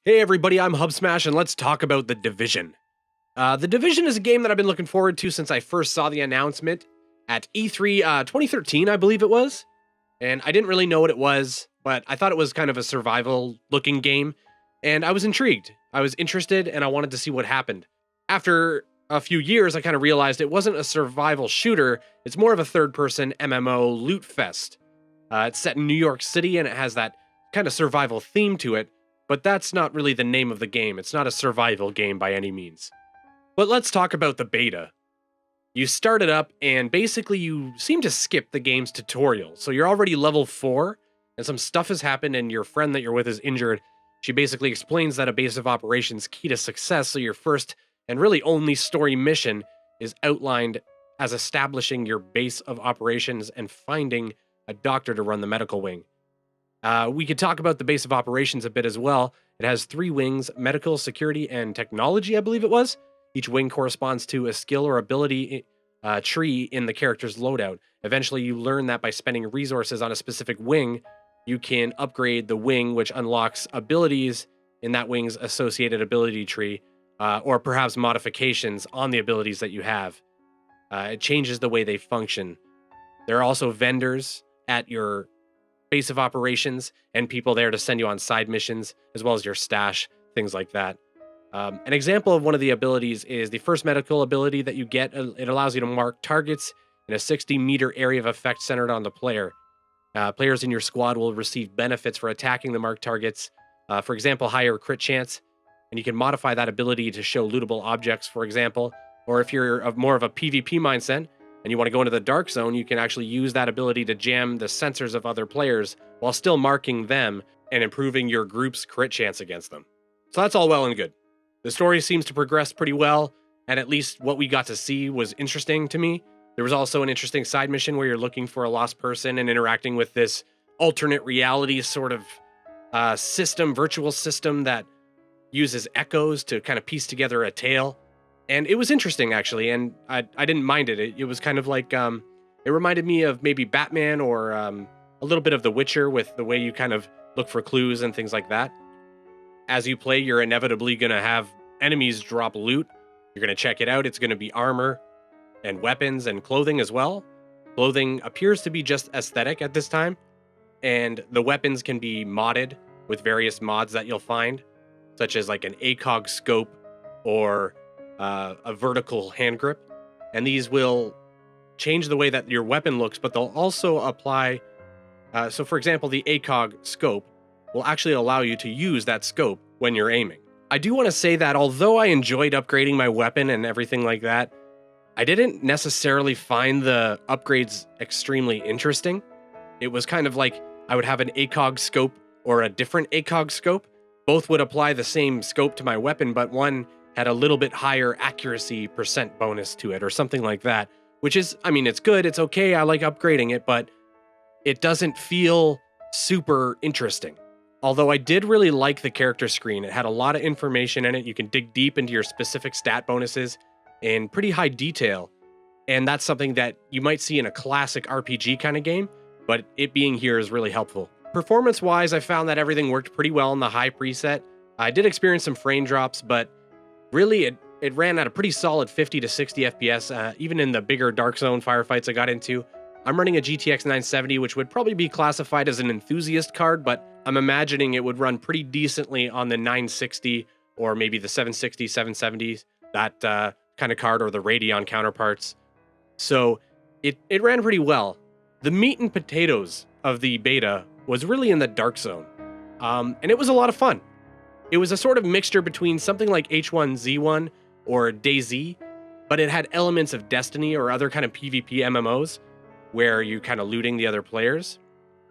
Hey everybody, I'm HubSmash, and let's talk about The Division. The Division is a game that I've been looking forward to since I first saw the announcement at E3 2013, I believe it was. And I didn't really know what it was, but I thought it was kind of a survival looking game, and I was intrigued. I was interested, and I wanted to see what happened. After a few years, I kind of realized it wasn't a survival shooter, it's more of a third person MMO loot fest. It's set in New York City, and it has that kind of survival theme to it, but that's not really the name of the game. It's not a survival game by any means. But let's talk about the beta. You start it up, and basically, you seem to skip the game's tutorial. So you're already level 4, and some stuff has happened, and your friend that you're with is injured. She basically explains that a base of operations key to success, so your first and really only story mission is outlined as establishing your base of operations and finding a doctor to run the medical wing. We could talk about the base of operations a bit as well. It has 3 wings: medical, security, and technology, I believe it was. Each wing corresponds to a skill or ability tree in the character's loadout. Eventually, you learn that by spending resources on a specific wing, you can upgrade the wing, which unlocks abilities in that wing's associated ability tree, or perhaps modifications on the abilities that you have. It changes the way they function. There are also vendors at your base of operations and people there to send you on side missions, as well as your stash, things like that. An example of one of the abilities is the first medical ability that you get. It allows you to mark targets in a 60-meter area of effect centered on the player. Players in your squad will receive benefits for attacking the marked targets. For example, higher crit chance, and you can modify that ability to show lootable objects, for example. Or if you're more of a PvP mindset and you want to go into the dark zone, you can actually use that ability to jam the sensors of other players while still marking them and improving your group's crit chance against them. So that's all well and good. The story seems to progress pretty well, and at least what we got to see was interesting to me. There was also an interesting side mission where you're looking for a lost person and interacting with this alternate reality sort of virtual system that uses echoes to kind of piece together a tale. And it was interesting, actually, and I didn't mind it. It was kind of like, it reminded me of maybe Batman or a little bit of The Witcher with the way you kind of look for clues and things like that. As you play, you're inevitably going to have enemies drop loot. You're going to check it out. It's going to be armor and weapons and clothing as well. Clothing appears to be just aesthetic at this time, and the weapons can be modded with various mods that you'll find, such as like an ACOG scope or a vertical hand grip. And these will change the way that your weapon looks, but they'll also apply. So, for example, the ACOG scope will actually allow you to use that scope when you're aiming. I do want to say that although I enjoyed upgrading my weapon and everything like that, I didn't necessarily find the upgrades extremely interesting. It was kind of like I would have an ACOG scope or a different ACOG scope. Both would apply the same scope to my weapon, but one had a little bit higher accuracy percent bonus to it or something like that, which is, I mean, it's good, it's okay, I like upgrading it, but it doesn't feel super interesting. Although I did really like the character screen. It had a lot of information in it. You can dig deep into your specific stat bonuses in pretty high detail. And that's something that you might see in a classic RPG kind of game, but it being here is really helpful. Performance-wise, I found that everything worked pretty well in the high preset. I did experience some frame drops, but really it ran at a pretty solid 50 to 60 FPS, even in the bigger Dark Zone firefights I got into. I'm running a GTX 970, which would probably be classified as an enthusiast card, but I'm imagining it would run pretty decently on the 960 or maybe the 760, 770s, that kind of card, or the Radeon counterparts. So it ran pretty well. The meat and potatoes of the beta was really in the Dark Zone, and it was a lot of fun. It was a sort of mixture between something like H1Z1 or DayZ, but it had elements of Destiny or other kind of PvP MMOs, where you kind of looting the other players.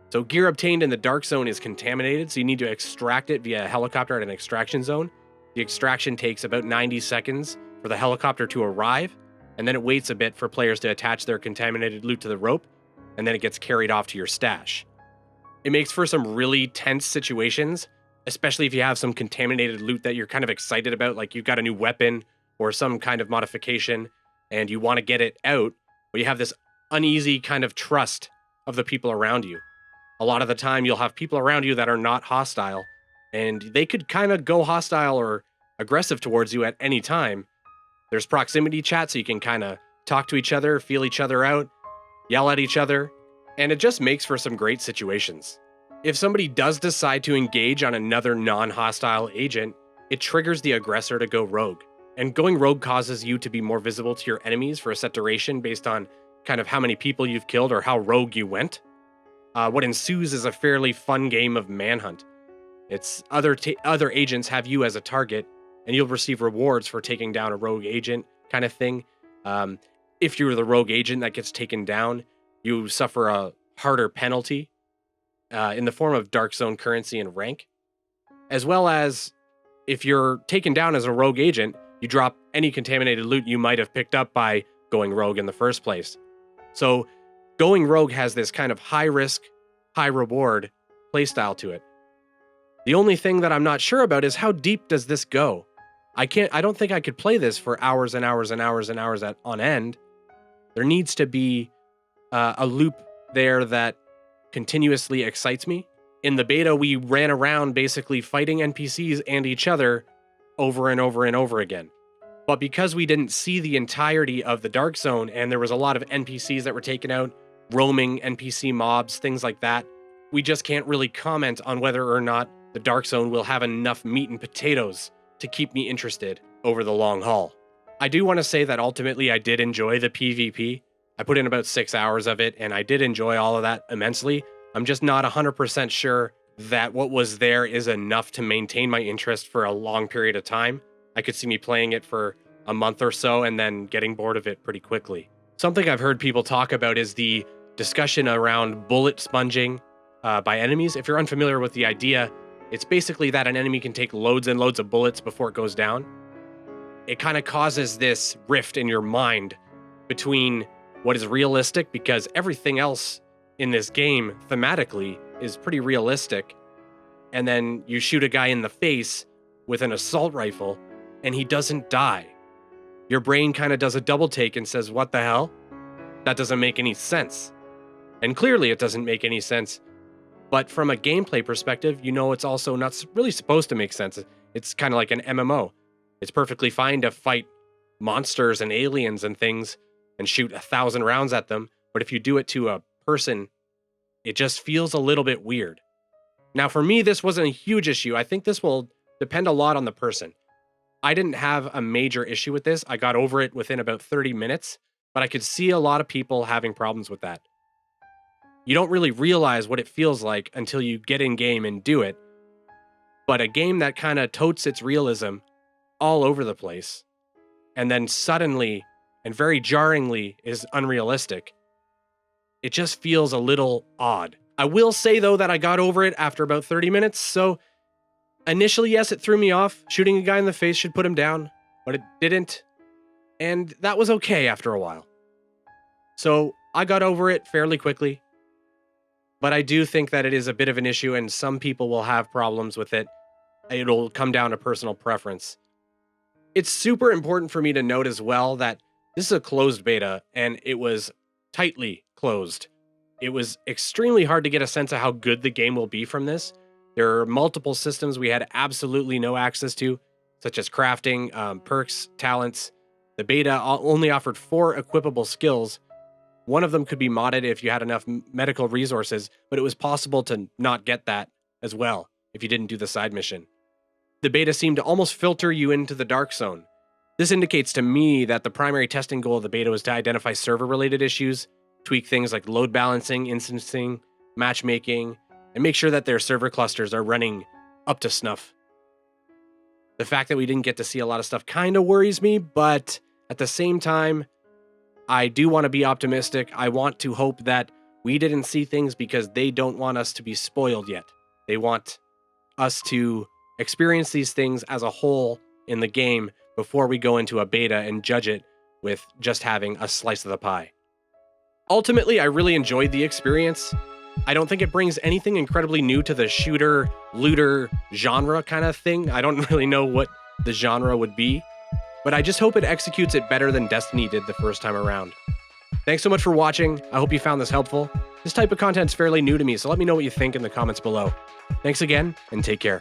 So gear obtained in the Dark Zone is contaminated, so you need to extract it via a helicopter at an extraction zone. The extraction takes about 90 seconds for the helicopter to arrive, and then it waits a bit for players to attach their contaminated loot to the rope, and then it gets carried off to your stash. It makes for some really tense situations, especially if you have some contaminated loot that you're kind of excited about, like you've got a new weapon or some kind of modification, and you want to get it out, but you have this uneasy kind of trust of the people around you. A lot of the time, you'll have people around you that are not hostile, and they could kind of go hostile or aggressive towards you at any time. There's proximity chat, so you can kind of talk to each other, feel each other out, yell at each other, and it just makes for some great situations. If somebody does decide to engage on another non-hostile agent, it triggers the aggressor to go rogue. And going rogue causes you to be more visible to your enemies for a set duration based on kind of how many people you've killed or how rogue you went. What ensues is a fairly fun game of manhunt. It's other agents have you as a target, and you'll receive rewards for taking down a rogue agent kind of thing. If you're the rogue agent that gets taken down, you suffer a harder penalty in the form of Dark Zone currency and rank, as well as if you're taken down as a rogue agent, you drop any contaminated loot you might have picked up by going rogue in the first place. So going rogue has this kind of high risk, high reward playstyle to it. The only thing that I'm not sure about is how deep does this go? I don't think I could play this for hours and hours and hours and hours on end. There needs to be a loop there that continuously excites me. In the beta, we ran around basically fighting NPCs and each other over and over and over again. But because we didn't see the entirety of the Dark Zone and there was a lot of NPCs that were taken out, roaming NPC mobs, things like that, we just can't really comment on whether or not the Dark Zone will have enough meat and potatoes to keep me interested over the long haul. I do want to say that ultimately I did enjoy the PvP. I put in about 6 hours of it and I did enjoy all of that immensely. I'm just not 100% sure that what was there is enough to maintain my interest for a long period of time. I could see me playing it for a month or so and then getting bored of it pretty quickly. Something I've heard people talk about is the discussion around bullet sponging by enemies. If you're unfamiliar with the idea, it's basically that an enemy can take loads and loads of bullets before it goes down. It kind of causes this rift in your mind between what is realistic, because everything else in this game thematically is pretty realistic, and then you shoot a guy in the face with an assault rifle and he doesn't die. Your brain kind of does a double take and says, what the hell? That doesn't make any sense. And clearly it doesn't make any sense. But from a gameplay perspective, you know, it's also not really supposed to make sense. It's kind of like an MMO. It's perfectly fine to fight monsters and aliens and things and shoot 1,000 rounds at them. But if you do it to a person, it just feels a little bit weird. Now, for me, this wasn't a huge issue. I think this will depend a lot on the person. I didn't have a major issue with this. I got over it within about 30 minutes, but I could see a lot of people having problems with that. You don't really realize what it feels like until you get in game and do it. But a game that kind of totes its realism all over the place, and then suddenly and very jarringly is unrealistic, it just feels a little odd. I will say, though, that I got over it after about 30 minutes, so initially, yes, it threw me off. Shooting a guy in the face should put him down, but it didn't, and that was okay after a while. So I got over it fairly quickly, but I do think that it is a bit of an issue, and some people will have problems with it. It'll come down to personal preference. It's super important for me to note as well that this is a closed beta, and it was tightly closed. It was extremely hard to get a sense of how good the game will be from this. There are multiple systems we had absolutely no access to, such as crafting, perks, talents. The beta only offered 4 equipable skills. One of them could be modded if you had enough medical resources, but it was possible to not get that as well if you didn't do the side mission. The beta seemed to almost filter you into the Dark Zone. This indicates to me that the primary testing goal of the beta was to identify server-related issues, tweak things like load balancing, instancing, matchmaking, and make sure that their server clusters are running up to snuff. The fact that we didn't get to see a lot of stuff kind of worries me, but at the same time, I do want to be optimistic. I want to hope that we didn't see things because they don't want us to be spoiled yet. They want us to experience these things as a whole in the game before we go into a beta and judge it with just having a slice of the pie. Ultimately, I really enjoyed the experience. I don't think it brings anything incredibly new to the shooter, looter genre kind of thing. I don't really know what the genre would be, but I just hope it executes it better than Destiny did the first time around. Thanks so much for watching. I hope you found this helpful. This type of content is fairly new to me, so let me know what you think in the comments below. Thanks again, and take care.